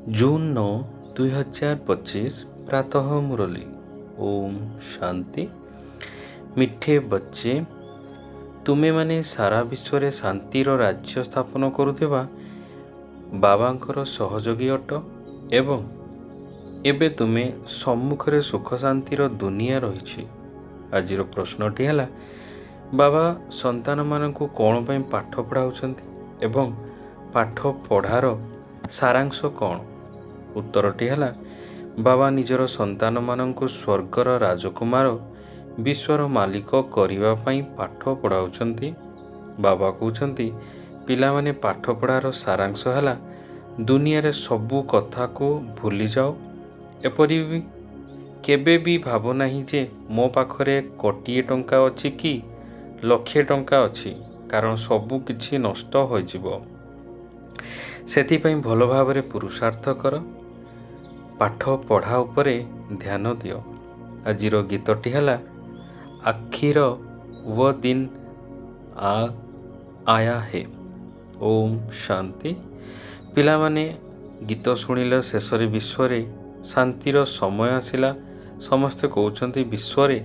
जून 9 2025 प्रातः मुरली। ओम शांति। मिठे बच्चे, तुमे माने सारा विश्व रे शांतिर राज्य स्थापन करुथिबा बाबांकर सहयोगी अट एवं एबे तुमे सम्मुखरे सुख शांतिर दुनिया रहिछि। आजिर प्रश्नटी है, बाबा संतान मानकु कौन पई पाठ पढ़ाउछंती एवं पाठ पढ़ार सारांश कौन? उत्तरटी है, बाबा निजर संतान मानकु स्वर्गर राजकुमार विश्वर मालिक करिबा पई पाठ पढ़ाउछंती। बाबा कहउछंती पिला माने पाठ पढ़ार सारांश है दुनिया रे सबु कथा को भूली जाओ। एपरि भी केबे भी भाव नाही जे मो पाखरे कोटिए टंका अछि कि लक्षे टंका अछि, कारण सबु किछि नष्ट होई जिवो। सेति पई भल भावरे पुरुषार्थ कर, पाठ पढ़ा उपरे ध्यान दियो। आजिर गीतटी है, आखिर वो दिन आया है। ओम शांति। पिला माने गीत शुणिले शेषरे विश्वरे शांतिर समय आसिला। समस्ते कहउछंती विश्वरे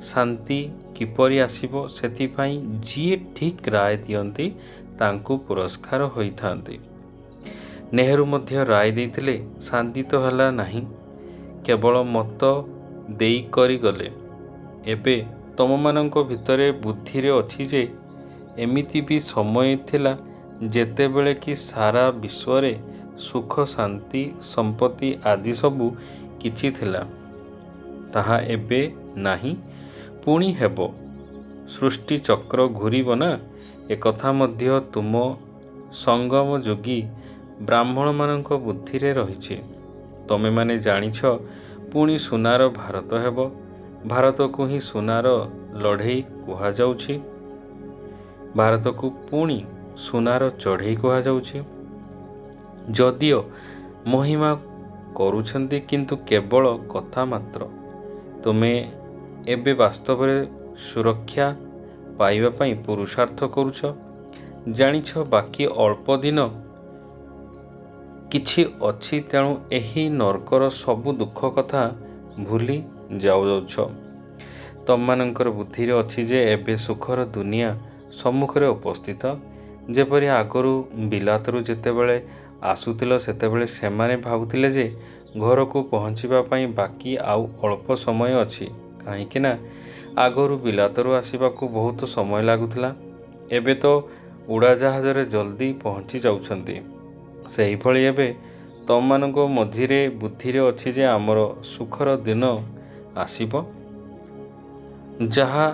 शांति किपरि आसिबो, सेति पई जिए ठीक राय दियंती तांकु पुरस्कार होइथांती। नेहरू मध्य राय देइथिले शांति तो हला नाही, केवल मत देई करी गले। एबे तम मानंको भितरे बुद्धि रे अछि जे एमिति भी समय थिला जेतेबेले कि सारा विश्व रे सुख शांति संपत्ति आदि सबु किछि थिला, ताहा एबे नाही, पुणी हेबो। सृष्टि चक्र घूरिबो ना, एकथा मध्य तुम संगम जोगी ब्राह्मण मानक बुद्धि रे रहिछि। तमे माने जानिछ पुणी सुनार भारत हेबो। भारत को ही सुनार लढ़ई कुहा जाउछि। भारत को पुणी सुनार चढ़ई कुहा जाउछि। जदियो महिमा करूछंती किंतु केवल कथा मात्र। तुमे एबे वास्तव रे सुरक्षा पाइबा पई पुरुषार्थ करूछ। जानिछ बाकी अल्प दिन किछि अछि, तेणु एही नरकर सबु दुख कथा भूली जाउछ। तममानंकर बुद्धि रे अछि जे एबे सुखर दुनिया सम्मुखरे उपस्थित। जेपरि आगरु बिलातरु जेतेबेले आसुतिल सेतेबेले सेमाने भाबुतिले जे घर को पहुँचीबा पई बाकी आउ अल्प समय अछि, काहेकि ना आगरु बिलातरु आसीबाकू बहुत समय लागुथिला। एबे तो उड़ाजाहाज रे जल्दी पहुँची जाउछंती। सेही भଳି एबे तम मानको मझिरे बुद्धि रे अछि जे हमर सुखर दिन आसीबो, जहा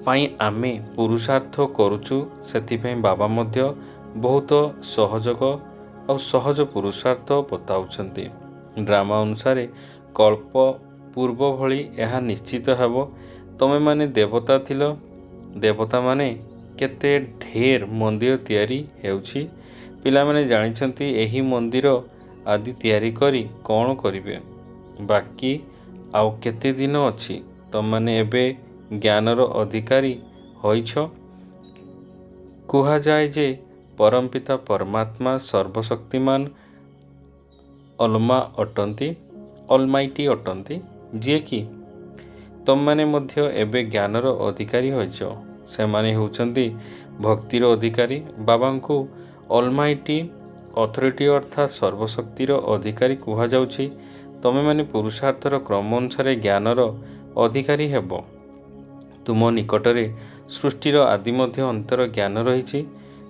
पाई आमे पुरुषार्थ करूचु। सेति पई बाबा मध्य बहुत सहयोग और सहज पुरुषार्थ बताउछंती। ड्रामा अनुसार कल्प पूर्व भଳି ଏହା निश्चित हेबो। तमे माने देवता थिलो, देवता माने केते ढेर मंदिर तैयारी हेउछि। पिला माने जानिछंती एही मंदिर आदि तैयारी करी कौन करिवे। बाकी आउ केते दिन अछि। तम माने एबे ज्ञानर अधिकारी होइछ। कुहा जाय जे परमपिता परमात्मा सर्वशक्तिमान अलमा अटंती, अलमाइटी अटंती, जे कि तम माने मध्य एबे ज्ञानर अधिकारी होइछ। से माने होउछंती भक्तिर अधिकारी। बाबांकु अलमाइटी अथॉरिटी अर्थात सर्वशक्तिर अधिकारी कुहा जाउछि। तमे माने पुरुषार्थर क्रम अनुसार ज्ञानर अधिकारी हेबो। तुम निकटरे सृष्टिर आदि मध्य अंतर ज्ञान रहिछि।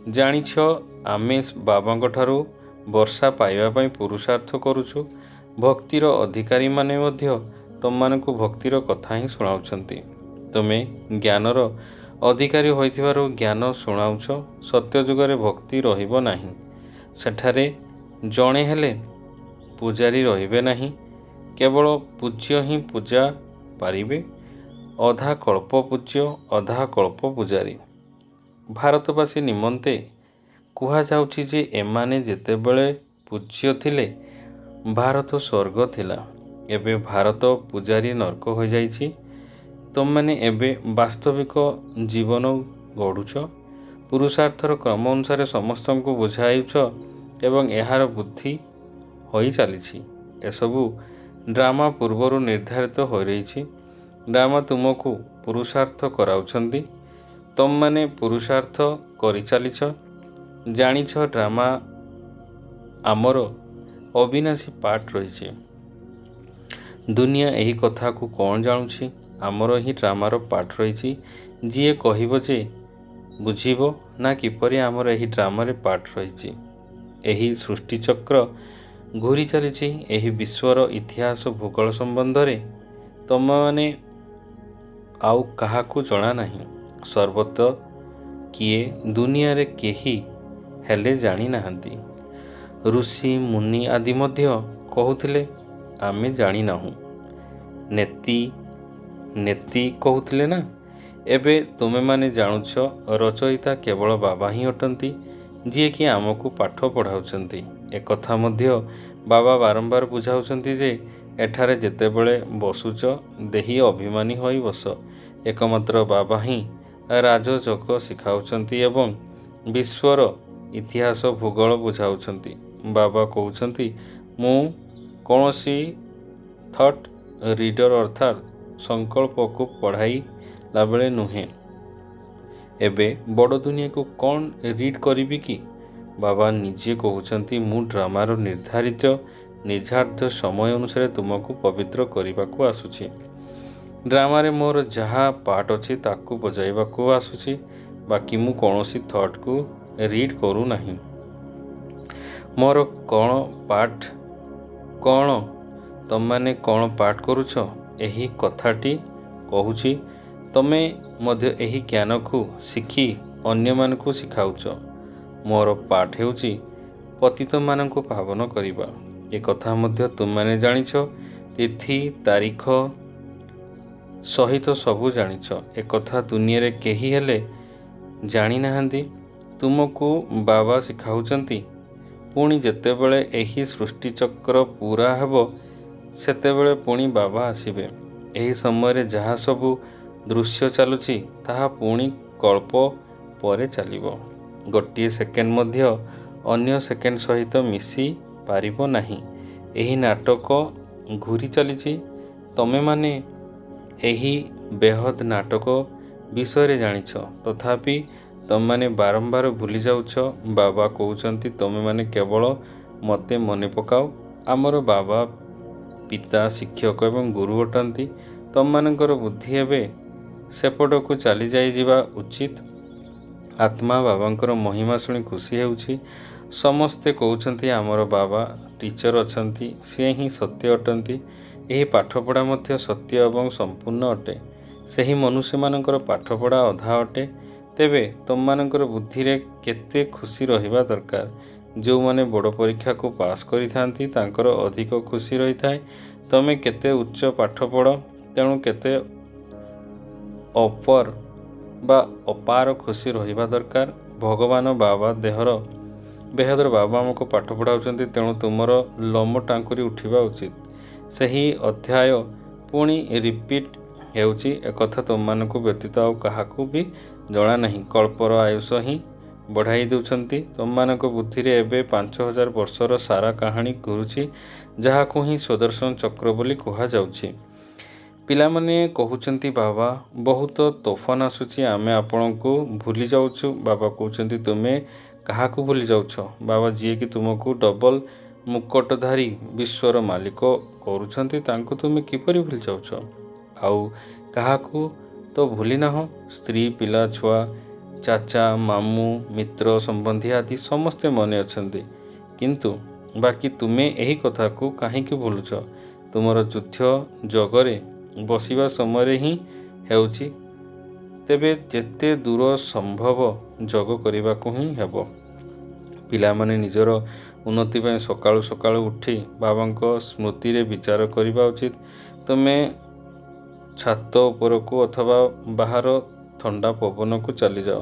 जानिछ आमे बाबांक ठारू वर्षा पाइबा पई पुरुषार्थ करूछु। भक्तिर अधिकारी माने मध्य तममानकु भक्तिर कथा ही सुनाउछंती। तमे ज्ञानर अधिकारी होइथिबारो ज्ञान सुनाउछ। सत्य जुगरे भक्ति रहिबो नाही। सेठारे जणे हेले पूजारी रहिबे नाही, केवल पूज्य ही पूजा पारिबे। अधा कल्प पूज्य, अधा कल्प पूजारी। भारतवासी निमंते कुहा जाउछि जे एमाने जेतेबेले पूज्य थिले भारत स्वर्ग थिला। एबे भारत पूजारी नरक हो जाइछि। तुम माने एबे वास्तविक जीवन गढ़ुछ। पुरुषार्थर क्रम अनुसार समस्त को बुझाइछ एवं एहार बुद्धि ହୋଇ ଚାଲିଛି। ଏସବୁ ଡ୍ରାମା ପୂର୍ବରୁ ନିର୍ଦ୍ଧାରିତ ହୋଇ ରହିଛି। ଡ୍ରାମା ତୁମକୁ ପୁରୁଷାର୍ଥ କରାଉଛନ୍ତି। ତମମାନେ ପୁରୁଷାର୍ଥ କରିଚାଲିଛ। ଜାଣିଛ ଡ୍ରାମା ଆମର ଅବିନାଶୀ ପାର୍ଟ ରହିଛି। ଦୁନିଆ ଏହି କଥାକୁ କ'ଣ ଜାଣୁଛି? ଆମର ହିଁ ଡ୍ରାମାର ପାର୍ଟ ରହିଛି। ଯିଏ କହିବ ଯେ ବୁଝିବ ନା କିପରି ଆମର ଏହି ଡ୍ରାମାରେ ପାର୍ଟ ରହିଛି। ଏହି ସୃଷ୍ଟିଚକ୍ର ଘୂରି ଚାଲିଛି। ଏହି ବିଶ୍ୱର ଇତିହାସ ଭୂଗୋଳ ସମ୍ବନ୍ଧରେ ତମମାନେ ଆଉ କାହାକୁ ଜଣା ନାହିଁ। ସର୍ବତ କିଏ ଦୁନିଆରେ କେହି ହେଲେ ଜାଣିନାହାନ୍ତି। ଋଷି ମୁନି ଆଦି ମଧ୍ୟ କହୁଥିଲେ ଆମେ ଜାଣିନାହୁଁ। ନେତି କହୁଥିଲେ ନା। ଏବେ ତୁମେମାନେ ଜାଣୁଛ ରଚୟିତା କେବଳ ବାବା ହିଁ ଅଟନ୍ତି, ଯିଏକି ଆମକୁ ପାଠ ପଢ଼ାଉଛନ୍ତି। ଏକଥା ମଧ୍ୟ ବାବା ବାରମ୍ବାର ବୁଝାଉଛନ୍ତି ଯେ ଏଠାରେ ଯେତେବେଳେ ବସୁଛ ଦେହି ଅଭିମାନୀ ହୋଇ ବସ। ଏକମାତ୍ର ବାବା ହିଁ ରାଜଯୋଗ ଶିଖାଉଛନ୍ତି ଏବଂ ବିଶ୍ୱର ଇତିହାସ ଭୂଗୋଳ ବୁଝାଉଛନ୍ତି। ବାବା କହୁଛନ୍ତି ମୁଁ କୌଣସି ଥଟ୍ ରିଡର ଅର୍ଥାତ୍ ସଂକଳ୍ପକୁ ପଢ଼ାଇଲା ବେଳେ ନୁହେଁ। ଏବେ ବଡ଼ ଦୁନିଆକୁ କ'ଣ ରିଡ୍ କରିବି କି? ବାବା ନିଜେ କହୁଛନ୍ତି ମୁଁ ଡ୍ରାମାର ନିର୍ଦ୍ଧାରିତ ସମୟ ଅନୁସାରେ ତୁମକୁ ପବିତ୍ର କରିବାକୁ ଆସୁଛି। ଡ୍ରାମାରେ ମୋର ଯାହା ପାର୍ଟ ଅଛି ତାକୁ ବଜାଇବାକୁ ଆସୁଛି। ବାକି ମୁଁ କୌଣସି ଥଟ୍କୁ ରିଡ୍ କରୁନାହିଁ। ମୋର କ'ଣ ପାର୍ଟ? କ'ଣ ତମମାନେ କ'ଣ ପାର୍ଟ କରୁଛ? ଏହି କଥାଟି କହୁଛି। ତମେ ମଧ୍ୟ ଏହି ଜ୍ଞାନକୁ ଶିଖି ଅନ୍ୟମାନଙ୍କୁ ଶିଖାଉଛ। ମୋର ପାର୍ଟ ହେଉଛି ପତିତମାନଙ୍କୁ ପାବନ କରିବା। ଏକଥା ମଧ୍ୟ ତୁମମାନେ ଜାଣିଛ। ତିଥି ତାରିଖ ସହିତ ସବୁ ଜାଣିଛ। ଏକଥା ଦୁନିଆରେ କେହି ହେଲେ ଜାଣିନାହାନ୍ତି। ତୁମକୁ ବାବା ଶିଖାଉଛନ୍ତି। ପୁଣି ଯେତେବେଳେ ଏହି ସୃଷ୍ଟିଚକ୍ର ପୂରା ହେବ ସେତେବେଳେ ପୁଣି ବାବା ଆସିବେ। ଏହି ସମୟରେ ଯାହା ସବୁ ଦୃଶ୍ୟ ଚାଲୁଛି ତାହା ପୁଣି କଳ୍ପ ପରେ ଚାଲିବ। ଗୋଟିଏ ସେକେଣ୍ଡ ମଧ୍ୟ ଅନ୍ୟ ସେକେଣ୍ଡ ସହିତ ମିଶି ପାରିବ ନାହିଁ। ଏହି ନାଟକ ଘୂରି ଚାଲିଛି। ତମେମାନେ ଏହି ବେହଦ ନାଟକ ବିଷୟରେ ଜାଣିଛ, ତଥାପି ତମେମାନେ ବାରମ୍ବାର ଭୁଲି ଯାଉଛ। ବାବା କହୁଛନ୍ତି ତମେମାନେ କେବଳ ମୋତେ ମନେ ପକାଅ। ଆମର ବାବା ପିତା ଶିକ୍ଷକ ଏବଂ ଗୁରୁ ଅଟନ୍ତି। ତମମାନଙ୍କର ବୁଦ୍ଧି ଏବେ ସେପଟକୁ ଚାଲିଯିବା ଉଚିତ। ଆତ୍ମା ବାବାଙ୍କର ମହିମା ଶୁଣି ଖୁସି ହେଉଛି। ସମସ୍ତେ କହୁଛନ୍ତି ଆମର ବାବା ଟିଚର ଅଛନ୍ତି, ସିଏ ହିଁ ସତ୍ୟ ଅଟନ୍ତି। ଏହି ପାଠପଢ଼ା ମଧ୍ୟ ସତ୍ୟ ଏବଂ ସମ୍ପୂର୍ଣ୍ଣ ଅଟେ। ସେହି ମନୁଷ୍ୟମାନଙ୍କର ପାଠପଢ଼ା ଅଧା ଅଟେ। ତେବେ ତମମାନଙ୍କର ବୁଦ୍ଧିରେ କେତେ ଖୁସି ରହିବା ଦରକାର। ଯେଉଁମାନେ ବଡ଼ ପରୀକ୍ଷାକୁ ପାସ୍ କରିଥାନ୍ତି ତାଙ୍କର ଅଧିକ ଖୁସି ରହିଥାଏ। ତମେ କେତେ ଉଚ୍ଚ ପାଠ ପଢ଼, ତେଣୁ କେତେ ଅପାର ଖୁସି ରହିବା ଦରକାର। ଭଗବାନ ବାବା ବେହଦର ବାବା ଆମକୁ ପାଠ ପଢ଼ାଉଛନ୍ତି, ତେଣୁ ତୁମର ଲୋମ ଟାଙ୍କୁରି ଉଠିବା ଉଚିତ। ସେହି ଅଧ୍ୟାୟ ପୁଣି ରିପିଟ୍ ହେଉଛି। ଏକଥା ତୁମମାନଙ୍କୁ ବ୍ୟତୀତ ଆଉ କାହାକୁ ବି ଜଣା ନାହିଁ। କଳ୍ପର ଆୟୁଷ ହିଁ ବଢ଼ାଇ ଦେଉଛନ୍ତି। ତମମାନଙ୍କ ବୁଦ୍ଧିରେ ଏବେ 5000 ବର୍ଷର ସାରା କାହାଣୀ ଘୁରୁଛି, ଯାହାକୁ ହିଁ ସୁଦର୍ଶନ ଚକ୍ର ବୋଲି କୁହାଯାଉଛି। ପିଲାମାନେ କହୁଛନ୍ତି ବାବା ବହୁତ ତୋଫାନ ଆସୁଛି, ଆମେ ଆପଣଙ୍କୁ ଭୁଲି ଯାଉଛୁ। ବାବା କହୁଛନ୍ତି ତୁମେ କାହାକୁ ଭୁଲି ଯାଉଛ? ବାବା ଯିଏକି ତୁମକୁ ଡବଲ ମୁକଟଧାରୀ ବିଶ୍ୱର ମାଲିକ କରୁଛନ୍ତି ତାଙ୍କୁ ତୁମେ କିପରି ଭୁଲି ଯାଉଛ? ଆଉ କାହାକୁ ତ ଭୁଲି ନାହଁ। ସ୍ତ୍ରୀ, ପିଲା, ଛୁଆ, ଚାଚା, ମାମୁଁ, ମିତ୍ର, ସମ୍ବନ୍ଧୀ ଆଦି ସମସ୍ତେ ମନେ ଅଛନ୍ତି। କିନ୍ତୁ ବାକି ତୁମେ ଏହି କଥାକୁ କାହିଁକି ଭୁଲୁଛ? ତୁମର ଯୁଦ୍ଧ ଯୋଗରେ ବସିବା ସମୟରେ ହିଁ ହେଉଛି। ତେବେ ଯେତେ ଦୂର ସମ୍ଭବ ଯୋଗ କରିବାକୁ ହିଁ ହେବ। ପିଲାମାନେ ନିଜର ଉନ୍ନତି ପାଇଁ ସକାଳୁ ସକାଳୁ ଉଠି ବାବାଙ୍କ ସ୍ମୃତିରେ ବିଚାର କରିବା ଉଚିତ। ତୁମେ ଛାତ ଉପରକୁ ଅଥବା ବାହାର ଥଣ୍ଡା ପବନକୁ ଚାଲିଯାଅ।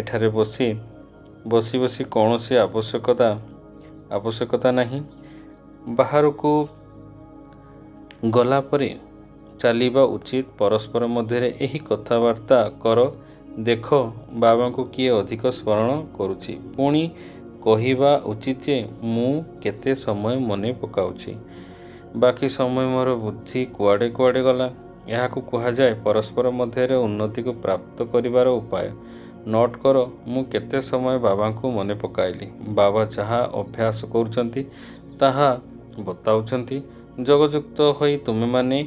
ଏଠାରେ ବସି କୌଣସି ଆବଶ୍ୟକତା ନାହିଁ। ବାହାରକୁ ଗଲା ପରେ ଚାଲିବା ଉଚିତ। ପରସ୍ପର ମଧ୍ୟରେ ଏହି କଥାବାର୍ତ୍ତା କର। ଦେଖ ବାବାଙ୍କୁ କିଏ ଅଧିକ ସ୍ମରଣ କରୁଛି। ପୁଣି କହିବା ଉଚିତ ଯେ ମୁଁ କେତେ ସମୟ ମନେ ପକାଉଛି, ବାକି ସମୟ ମୋର ବୁଦ୍ଧି କୁଆଡ଼େ କୁଆଡ଼େ ଗଲା। ଏହାକୁ କୁହାଯାଏ ପରସ୍ପର ମଧ୍ୟରେ ଉନ୍ନତିକୁ ପ୍ରାପ୍ତ କରିବାର ଉପାୟ। ନୋଟ୍ କର, ମୁଁ କେତେ ସମୟ ବାବାଙ୍କୁ ମନେ ପକାଇଲି। ବାବା ଯାହା ଅଭ୍ୟାସ କରୁଛନ୍ତି ତାହା ବତାଉଛନ୍ତି। ଯୋଗଯୁକ୍ତ ହୋଇ ତୁମେମାନେ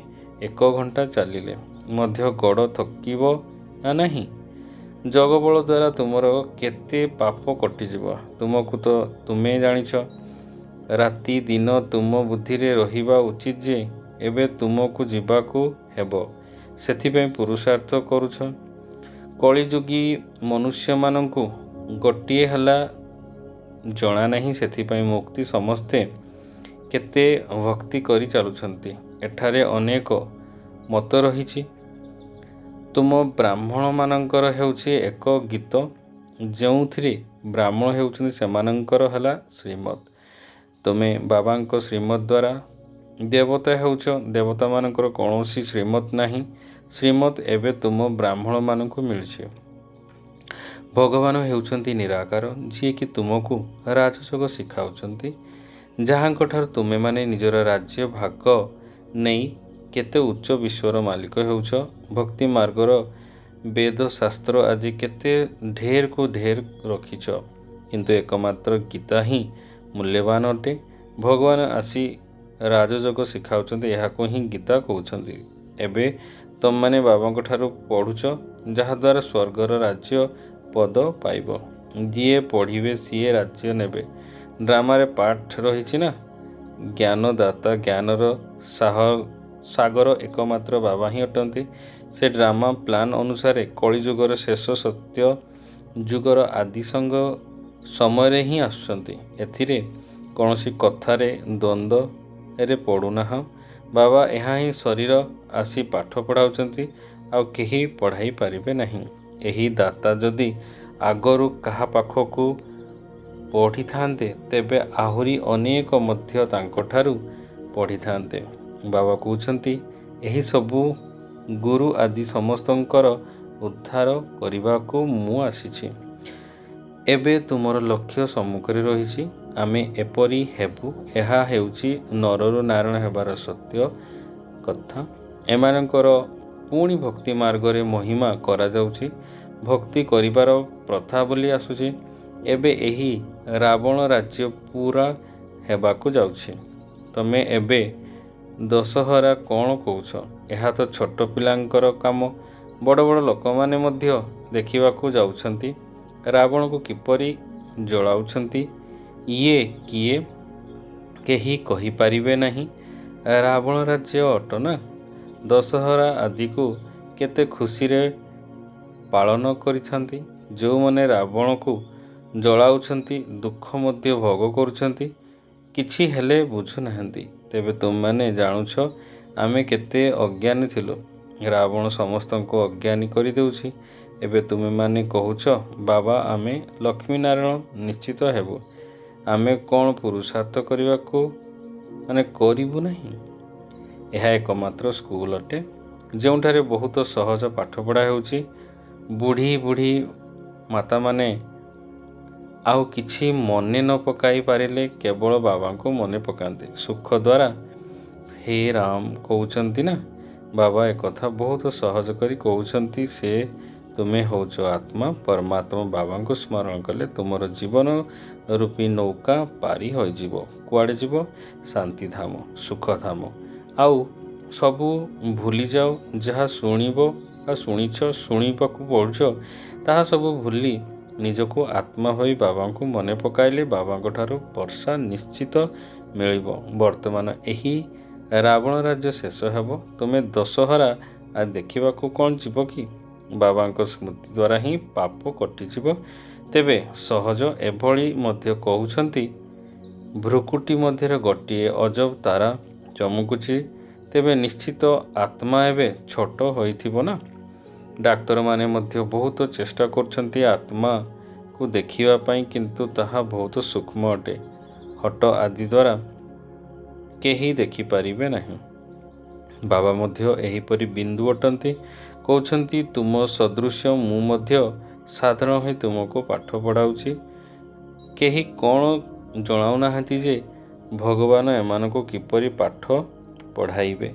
1 ଘଣ୍ଟା ଚାଲିଲେ ମଧ୍ୟ ଗୋଡ଼ ଥକିବ ନା ନାହିଁ? ଯୋଗ ବଳ ଦ୍ୱାରା ତୁମର କେତେ ପାପ କଟିଯିବ ତୁମକୁ ତ ତୁମେ ଜାଣିଛ। ରାତି ଦିନ ତୁମ ବୁଦ୍ଧିରେ ରହିବା ଉଚିତ ଯେ ଏବେ ତୁମକୁ ଯିବାକୁ ହେବ, ସେଥିପାଇଁ ପୁରୁଷାର୍ଥ କରୁଛ। କଳିଯୁଗୀ ମନୁଷ୍ୟମାନଙ୍କୁ ଗୋଟିଏ ହେଲା ଜଣା ନାହିଁ, ସେଥିପାଇଁ ମୁକ୍ତି ସମସ୍ତେ କେତେ ଭକ୍ତି କରି ଚାଲୁଛନ୍ତି। ଏଠାରେ ଅନେକ ମତ ରହିଛି। ତୁମ ବ୍ରାହ୍ମଣମାନଙ୍କର ହେଉଛି ଏକ ଗୀତ, ଯେଉଁଥିରେ ବ୍ରାହ୍ମଣ ହେଉଛନ୍ତି ସେମାନଙ୍କର ହେଲା ଶ୍ରୀମତ। ତୁମେ ବାବାଙ୍କ ଶ୍ରୀମତ ଦ୍ୱାରା ଦେବତା ହେଉଛ। ଦେବତାମାନଙ୍କର କୌଣସି ଶ୍ରୀମତ ନାହିଁ। ଶ୍ରୀମତ ଏବେ ତୁମ ବ୍ରାହ୍ମଣମାନଙ୍କୁ ମିଳିଛି। ଭଗବାନ ହେଉଛନ୍ତି ନିରାକାର, ଯିଏକି ତୁମକୁ ରାଜଯୋଗ ଶିଖାଉଛନ୍ତି, ଯାହାଙ୍କଠାରୁ ତୁମେମାନେ ନିଜର ରାଜ୍ୟ ଭାଗ ନେଇ କେତେ ଉଚ୍ଚ ବିଶ୍ୱର ମାଲିକ ହେଉଛ। ଭକ୍ତି ମାର୍ଗର ବେଦ ଶାସ୍ତ୍ର ଆଜି କେତେ ଢେରକୁ ଢେର ରଖିଛ, କିନ୍ତୁ ଏକମାତ୍ର ଗୀତା ହିଁ ମୂଲ୍ୟବାନ ଅଟେ। ଭଗବାନ ଆସି ରାଜଯୋଗ ଶିଖାଉଛନ୍ତି, ଏହାକୁ ହିଁ ଗୀତା କହୁଛନ୍ତି। ଏବେ ତମମାନେ ବାବାଙ୍କଠାରୁ ପଢ଼ୁଛ, ଯାହାଦ୍ୱାରା ସ୍ୱର୍ଗର ରାଜ୍ୟ ପଦ ପାଇବ। ଯିଏ ପଢ଼ିବେ ସିଏ ରାଜ୍ୟ ନେବେ। ଡ୍ରାମାରେ ପାଠ ରହିଛି ନା? ଜ୍ଞାନଦାତା, ଜ୍ଞାନର ସାଗର ଏକମାତ୍ର ବାବା ହିଁ ଅଟନ୍ତି। ସେ ଡ୍ରାମା ପ୍ଲାନ୍ ଅନୁସାରେ କଳିଯୁଗର ଶେଷ ସତ୍ୟ ଯୁଗର ଆଦି ସମୟରେ ହିଁ ଆସୁଛନ୍ତି। ଏଥିରେ କୌଣସି କଥାରେ ଦ୍ୱନ୍ଦ୍ୱରେ ପଡ଼ୁନାହଁ। ବାବା ଏହା ହିଁ ଶରୀର ଆସି ପାଠ ପଢ଼ାଉଛନ୍ତି, ଆଉ କେହି ପଢ଼ାଇ ପାରିବେ ନାହିଁ। ଏହି ଦାତା ଯଦି ଆଗରୁ କାହା ପାଖକୁ ପଢ଼ିଥାନ୍ତେ, ତେବେ ଆହୁରି ଅନେକ ମଧ୍ୟ ତାଙ୍କଠାରୁ ପଢ଼ିଥାନ୍ତେ। ବାବା କହୁଛନ୍ତି, ଏହିସବୁ ଗୁରୁ ଆଦି ସମସ୍ତଙ୍କର ଉଦ୍ଧାର କରିବାକୁ ମୁଁ ଆସିଛି। ଏବେ ତୁମର ଲକ୍ଷ୍ୟ ସମ୍ମୁଖରେ ରହିଛି। ଆମେ ଏପରି ହେବୁ, ଏହା ହେଉଛି ନରରୁ ନାରାୟଣ ହେବାର ସତ୍ୟ କଥା। ଏମାନଙ୍କର ପୁଣି ଭକ୍ତି ମାର୍ଗରେ ମହିମା କରାଯାଉଛି। ଭକ୍ତି କରିବାର ପ୍ରଥା ବୋଲି ଆସୁଛି। ଏବେ ଏହି ରାବଣ ରାଜ୍ୟ ପୁରା ହେବାକୁ ଯାଉଛି। ତମେ ଏବେ ଦଶହରା କ'ଣ କହୁଛ? ଏହା ତ ଛୋଟ ପିଲାଙ୍କର କାମ। ବଡ଼ ବଡ଼ ଲୋକମାନେ ମଧ୍ୟ ଦେଖିବାକୁ ଯାଉଛନ୍ତି ରାବଣକୁ କିପରି ଜଳାଉଛନ୍ତି। ଇଏ କିଏ କେହି କହିପାରିବେ ନାହିଁ। ରାବଣ ରାଜ୍ୟ ଅଟନା? ଦଶହରା ଆଦିକୁ କେତେ ଖୁସିରେ ପାଳନ କରିଥାନ୍ତି। ଯେଉଁମାନେ ରାବଣକୁ ଜଳାଉଛନ୍ତି ଦୁଃଖ ମଧ୍ୟ ଭୋଗ କରୁଛନ୍ତି, କିଛି ହେଲେ ବୁଝୁନାହାନ୍ତି। ତେବେ ତୁମମାନେ ଜାଣୁଛ ଆମେ କେତେ ଅଜ୍ଞାନୀ ଥିଲୁ। ରାବଣ ସମସ୍ତଙ୍କୁ ଅଜ୍ଞାନୀ କରିଦେଉଛି। ଏବେ ତୁମେମାନେ କହୁଛ ବାବା ଆମେ ଲକ୍ଷ୍ମୀନାରାୟଣ ନିଶ୍ଚିତ ହେବୁ। ଆମେ କ'ଣ ପୁରୁଷାର୍ଥ କରିବୁ ନାହିଁ? ଏହା ଏକମାତ୍ର ସ୍କୁଲ ଅଟେ, ଯେଉଁଠାରେ ବହୁତ ସହଜ ପାଠପଢ଼ା ହେଉଛି। ବୁଢ଼ୀ ମାତାମାନେ ଆଉ କିଛି ମନେ ନ ପକାଇ ପାରିଲେ କେବଳ ବାବାଙ୍କୁ ମନେ ପକାନ୍ତି ସୁଖ ଦ୍ୱାରା। ହେ ରାମ କହୁଛନ୍ତି ନା? ବାବା ଏକଥା ବହୁତ ସହଜ କରି କହୁଛନ୍ତି। ସେ ତୁମେ ହେଉଛ ଆତ୍ମା, ପରମାତ୍ମା। ବାବାଙ୍କୁ ସ୍ମରଣ କଲେ ତୁମର ଜୀବନ ରୂପୀ ନୌକା ପାରି ହୋଇଯିବ। କୁଆଡ଼େ ଯିବ? ଶାନ୍ତିଧାମ, ସୁଖଧାମ। ଆଉ ସବୁ ଭୁଲିଯାଅ। ଯାହା ଶୁଣିବ ବା ଶୁଣିଛ, ଶୁଣିବାକୁ ପଡ଼ୁଛ, ତାହା ସବୁ ଭୁଲି ନିଜକୁ ଆତ୍ମା ହୋଇ ବାବାଙ୍କୁ ମନେ ପକାଇଲେ ବାବାଙ୍କଠାରୁ ବର୍ଷା ନିଶ୍ଚିତ ମିଳିବ। ବର୍ତ୍ତମାନ ଏହି ରାବଣ ରାଜ୍ୟ ଶେଷ ହେବ। ତୁମେ ଦଶହରା ଦେଖିବାକୁ କ'ଣ ଯିବ କି? ବାବାଙ୍କ ସ୍ମୃତି ଦ୍ୱାରା ହିଁ ପାପ କଟିଯିବ। ତେବେ ସହଜ ଏଭଳି ମଧ୍ୟ କହୁଛନ୍ତି, ଭ୍ରୁକୁଟି ମଧ୍ୟରେ ଗୋଟିଏ ଅଜବ ତାରା ଚମକୁଛି। ତେବେ ନିଶ୍ଚିତ ଆତ୍ମା ଏବେ ଛୋଟ ହୋଇଥିବ ନା? ଡାକ୍ତରମାନେ ମଧ୍ୟ ବହୁତ ଚେଷ୍ଟା କରୁଛନ୍ତି ଆତ୍ମାକୁ ଦେଖିବା ପାଇଁ, କିନ୍ତୁ ତାହା ବହୁତ ସୂକ୍ଷ୍ମ ଅଟେ। ହଟ ଆଦି ଦ୍ୱାରା କେହି ଦେଖିପାରିବେ ନାହିଁ। ବାବା ମଧ୍ୟ ଏହିପରି ବିନ୍ଦୁ ଅଟନ୍ତି। କହୁଛନ୍ତି ତୁମ ସଦୃଶ ମୁଁ ମଧ୍ୟ ସାଧାରଣ ହୋଇ ତୁମକୁ ପାଠ ପଢ଼ାଉଛି। କେହି କ'ଣ ଜଣାଉନାହାନ୍ତି ଯେ ଭଗବାନ ଏମାନଙ୍କୁ କିପରି ପାଠ ପଢ଼ାଇବେ।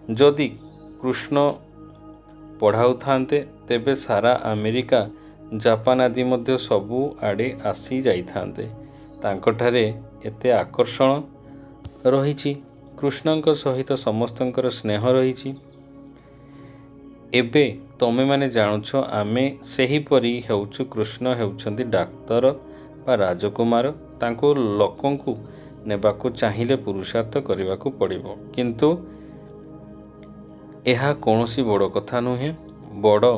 ଯଦି କୃଷ୍ଣ ପଢ଼ାଉଥାନ୍ତେ ତେବେ ସାରା ଆମେରିକା ଜାପାନ ଆଦି ମଧ୍ୟ ସବୁ ଆଡ଼େ ଆସି ଯାଇଥାନ୍ତେ। ତାଙ୍କଠାରେ ଏତେ ଆକର୍ଷଣ ରହିଛି, କୃଷ୍ଣଙ୍କ ସହିତ ସମସ୍ତଙ୍କର ସ୍ନେହ ରହିଛି। ଏବେ ତମେମାନେ ଜାଣୁଛ ଆମେ ସେହିପରି ହେଉଛୁ। କୃଷ୍ଣ ହେଉଛନ୍ତି ଡାକ୍ତର ବା ରାଜକୁମାର। ତାଙ୍କୁ ଲୋକଙ୍କୁ ନେବାକୁ ଚାହିଁଲେ ପୁରୁଷାର୍ଥ କରିବାକୁ ପଡ଼ିବ। କିନ୍ତୁ ଏହା କୌଣସି ବଡ଼ କଥା ନୁହେଁ। ବଡ଼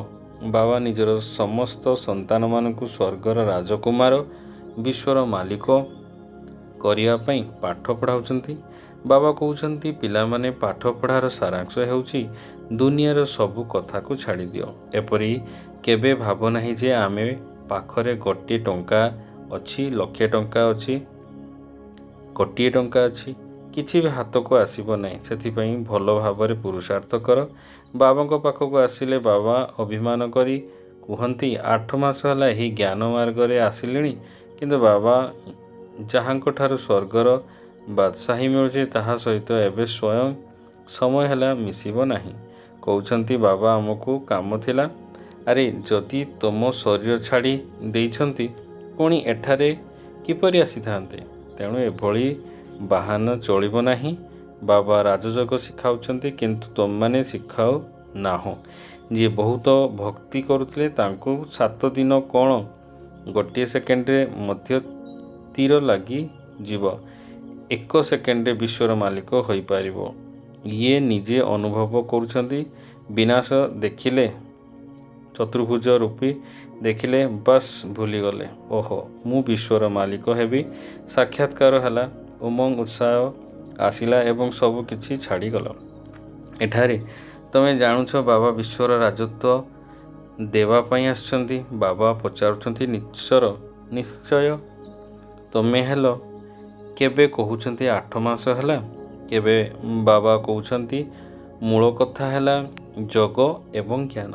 ବାବା ନିଜର ସମସ୍ତ ସନ୍ତାନମାନଙ୍କୁ ସ୍ୱର୍ଗର ରାଜକୁମାର, ବିଶ୍ୱର ମାଲିକ କରିବା ପାଇଁ ପାଠ ପଢ଼ାଉଛନ୍ତି। ବାବା କହୁଛନ୍ତି ପିଲାମାନେ ପାଠ ପଢ଼ାର ସାରାଂଶ ହେଉଛି ଦୁନିଆର ସବୁ କଥାକୁ ଛାଡ଼ିଦିଅ। ଏପରି କେବେ ଭାବ ନାହିଁ ଯେ ଆମେ ପାଖରେ ଗୋଟିଏ ଟଙ୍କା ଅଛି, ଲକ୍ଷେ ଟଙ୍କା ଅଛି, କୋଟିଏ ଟଙ୍କା ଅଛି, କିଛି ବି ହାତକୁ ଆସିବ ନାହିଁ। ସେଥିପାଇଁ ଭଲ ଭାବରେ ପୁରୁଷାର୍ଥ କର। ବାବାଙ୍କ ପାଖକୁ ଆସିଲେ ବାବା ଅଭିମାନ କରି କୁହନ୍ତି 8 ମାସ ହେଲା ଏହି ଜ୍ଞାନ ମାର୍ଗରେ ଆସିଲିଣି, କିନ୍ତୁ ବାବା ଯାହାଙ୍କଠାରୁ ସ୍ୱର୍ଗର ବାଦଶାହୀ ମିଳୁଛି ତାହା ସହିତ ଏବେ ସ୍ୱୟଂ ସମୟ ହେଲା ମିଶିବ ନାହିଁ। କହୁଛନ୍ତି ବାବା ଆମକୁ କାମ ଥିଲା। ଆରେ ଯଦି ତୁମ ଶରୀର ଛାଡ଼ି ଦେଇଛନ୍ତି ପୁଣି ଏଠାରେ କିପରି ଆସିଥାନ୍ତେ? ତେଣୁ ଏଭଳି ବାହାନା ଚଳିବ ନାହିଁ। ବାବା ରାଜଯୋଗ ଶିଖାଉଛନ୍ତି କିନ୍ତୁ ତୁମମାନେ ଶିଖାଉ ନାହଁ। ଯିଏ ବହୁତ ଭକ୍ତି କରୁଥିଲେ ତାଙ୍କୁ 7 ଦିନ କ'ଣ ଗୋଟିଏ ସେକେଣ୍ଡରେ ମଧ୍ୟ ତୀର ଲାଗିଯିବ, 1 ସେକେଣ୍ଡରେ ବିଶ୍ୱର ମାଲିକ ହୋଇପାରିବ। ଇଏ ନିଜେ ଅନୁଭବ କରୁଛନ୍ତି। ବିନାଶ ଦେଖିଲେ, ଚତୁର୍ଭୁଜ ରୂପୀ ଦେଖିଲେ, ବାସ୍ ଭୁଲିଗଲେ, ଓହୋ ମୁଁ ବିଶ୍ୱର ମାଲିକ ହେବି। ସାକ୍ଷାତକାର ହେଲା, ଉମଙ୍ଗ ଉତ୍ସାହ ଆସିଲା ଏବଂ ସବୁ କିଛି ଛାଡ଼ିଗଲ। ଏଠାରେ ତମେ ଜାଣୁଛ ବାବା ବିଶ୍ୱର ରାଜତ୍ୱ ଦେବା ପାଇଁ ଆସିଛନ୍ତି। ବାବା ପଚାରୁଛନ୍ତି ନିଶ୍ଚୟ ତମେ ହେଲ? କେବେ କହୁଛନ୍ତି 8 ମାସ ହେଲା, କେବେ ବାବା କହୁଛନ୍ତି ମୂଳ କଥା ହେଲା ଯୋଗ ଏବଂ ଜ୍ଞାନ।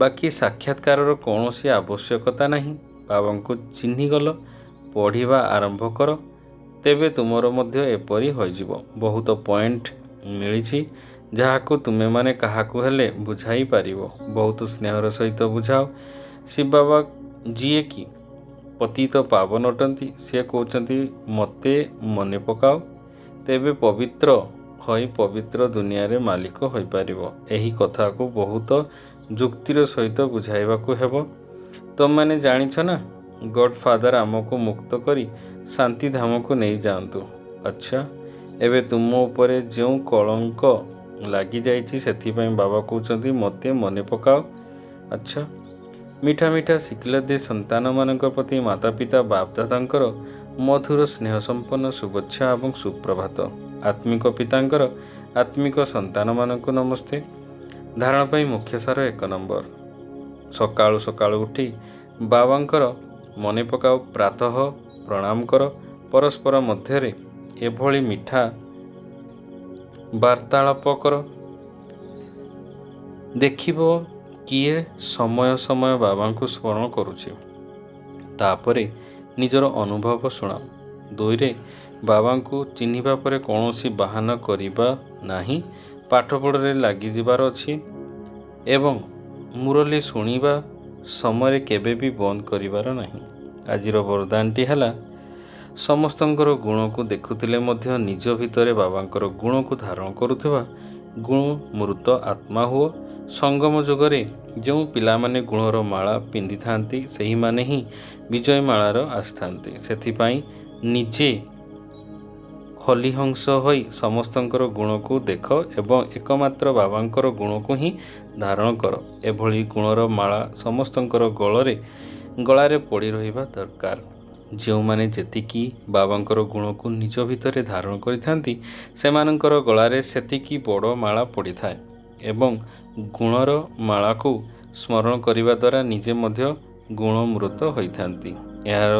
ବାକି ସାକ୍ଷାତକାରର କୌଣସି ଆବଶ୍ୟକତା ନାହିଁ। ବାବାଙ୍କୁ ଚିହ୍ନିଗଲ, ପଢ଼ିବା ଆରମ୍ଭ କର, ତେବେ ତୁମର ମଧ୍ୟ ଏପରି ହୋଇଯିବ। ବହୁତ ପଏଣ୍ଟ ମିଳିଛି ଯାହାକୁ ତୁମେମାନେ କାହାକୁ ହେଲେ ବୁଝାଇ ପାରିବ। ବହୁତ ସ୍ନେହର ସହିତ ବୁଝାଅ। ଶିବ ବାବା ଯିଏକି ପତିତ ପାବନ ଅଟନ୍ତି, ସେ କହୁଛନ୍ତି ମୋତେ ମନେ ପକାଅ, ତେବେ ପବିତ୍ର ହୋଇ ପବିତ୍ର ଦୁନିଆରେ ମାଲିକ ହୋଇପାରିବ। ଏହି କଥାକୁ ବହୁତ ଯୁକ୍ତିର ସହିତ ବୁଝାଇବାକୁ ହେବ। ତମମାନେ ଜାଣିଛ ନା, ଗଡ଼ଫାଦର ଆମକୁ ମୁକ୍ତ କରି ଶାନ୍ତିଧାମକୁ ନେଇଯାଆନ୍ତୁ। ଆଚ୍ଛା, ଏବେ ତୁମ ଉପରେ ଯେଉଁ କଳଙ୍କ ଲାଗିଯାଇଛି ସେଥିପାଇଁ ବାବା କହୁଛନ୍ତି ମୋତେ ମନେ ପକାଅ। ଆଚ୍ଛା, ମିଠା ମିଠା ଶିଖିଲା ଦେ ସନ୍ତାନମାନଙ୍କ ପ୍ରତି ମାତାପିତା ବାପଦାଦାଙ୍କର ମଧୁର ସ୍ନେହ ସମ୍ପନ୍ନ ଶୁଭେଚ୍ଛା ଏବଂ ସୁପ୍ରଭାତ। ଆତ୍ମିକ ପିତାଙ୍କର ଆତ୍ମିକ ସନ୍ତାନମାନଙ୍କୁ ନମସ୍ତେ। ଧାରଣ ପାଇଁ ମୁଖ୍ୟସାର 1 ନମ୍ବର। ସକାଳୁ ସକାଳୁ ଉଠି ବାବାଙ୍କର ମନେ ପକାଅ, ପ୍ରାତଃ ପ୍ରଣାମ କର, ପରସ୍ପର ମଧ୍ୟରେ ଏଭଳି ମିଠା ବାର୍ତ୍ତାଳାପ କର। ଦେଖିବ କିଏ ସମୟ ସମୟ ବାବାଙ୍କୁ ସ୍ମରଣ କରୁଛି। ତାପରେ ନିଜର ଅନୁଭବ ଶୁଣାଅ। 2ରେ ବାବାଙ୍କୁ ଚିହ୍ନିବା ପରେ କୌଣସି ବାହାନା କରିବା ନାହିଁ। ପାଠପଢ଼ାରେ ଲାଗିଯିବାର ଅଛି ଏବଂ ମୁରଲୀ ଶୁଣିବା ସମୟରେ କେବେ ବି ବନ୍ଦ କରିବାର ନାହିଁ। ଆଜିର ବରଦାନଟି ହେଲା ସମସ୍ତଙ୍କର ଗୁଣକୁ ଦେଖୁଥିଲେ ମଧ୍ୟ ନିଜ ଭିତରେ ବାବାଙ୍କର ଗୁଣକୁ ଧାରଣ କରୁଥିବା ଗୁଣମୂର୍ତ୍ତ ଆତ୍ମା ହୁଅ। ସଙ୍ଗମ ଯୁଗରେ ଯେଉଁ ପିଲାମାନେ ଗୁଣର ମାଳା ପିନ୍ଧିଥାନ୍ତି ସେହିମାନେ ହିଁ ବିଜୟ ମାଳାର ଆସିଥାନ୍ତି। ସେଥିପାଇଁ ନିଜେ ହଲିହଂସ ହୋଇ ସମସ୍ତଙ୍କର ଗୁଣକୁ ଦେଖ ଏବଂ ଏକମାତ୍ର ବାବାଙ୍କର ଗୁଣକୁ ହିଁ ଧାରଣ କର। ଏଭଳି ଗୁଣର ମାଳା ସମସ୍ତଙ୍କର ଗଳାରେ ପଡ଼ି ରହିବା ଦରକାର। ଯେଉଁମାନେ ଯେତିକି ବାବାଙ୍କର ଗୁଣକୁ ନିଜ ଭିତରେ ଧାରଣ କରିଥାନ୍ତି ସେମାନଙ୍କର ଗଳାରେ ସେତିକି ବଡ଼ ମାଳା ପଡ଼ିଥାଏ ଏବଂ ଗୁଣର ମାଳାକୁ ସ୍ମରଣ କରିବା ଦ୍ୱାରା ନିଜେ ମଧ୍ୟ ଗୁଣମୃତ ହୋଇଥାନ୍ତି। ଏହାର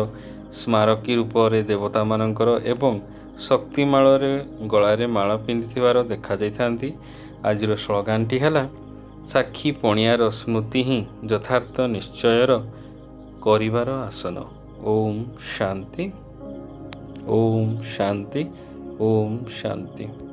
ସ୍ମାରକୀ ରୂପରେ ଦେବତାମାନଙ୍କର ଏବଂ ଶକ୍ତିମାଳରେ ଗଳାରେ ମାଳ ପିନ୍ଧିଥିବାର ଦେଖାଯାଇଥାନ୍ତି। ଆଜିର ସ୍ଲୋଗାନଟି ହେଲା ସାକ୍ଷୀ ପଣିଆର ସ୍ମୃତି ହିଁ ଯଥାର୍ଥ ନିଶ୍ଚୟର କରିବାର ଆସନ। ओम शांति। ओम शांति। ओम शांति।